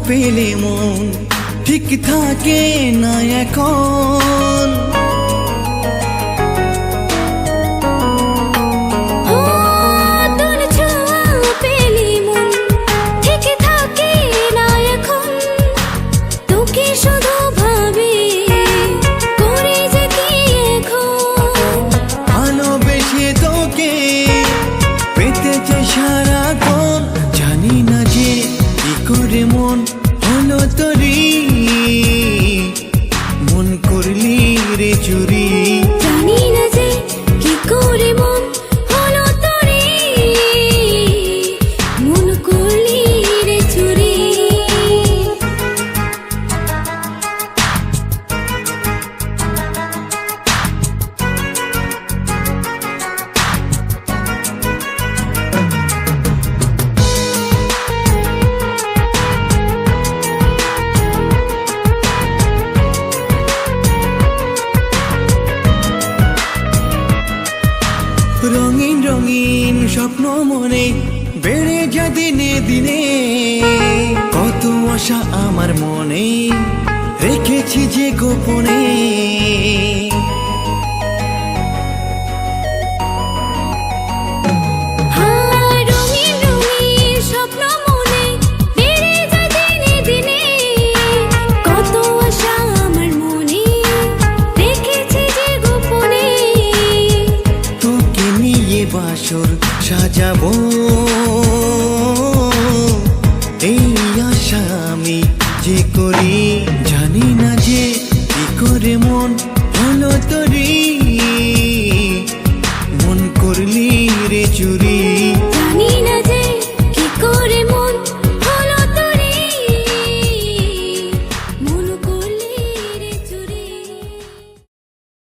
পেলে মন ঠিক থাকে না এখন। ভালোবেসে তোকে পেতে চাই সারাক্ষণ, জানি না যে কি করে মন হলো তোরি, মন করলি রে চুরি। জানি না যে কি করে মন হলো তোরি, মন করলি রে চুরি। রঙিন রঙিন স্বপ্ন মনে বেড়ে যা দিনে দিনে, কত আশা আমার মনে রেখেছি যে গোপনে।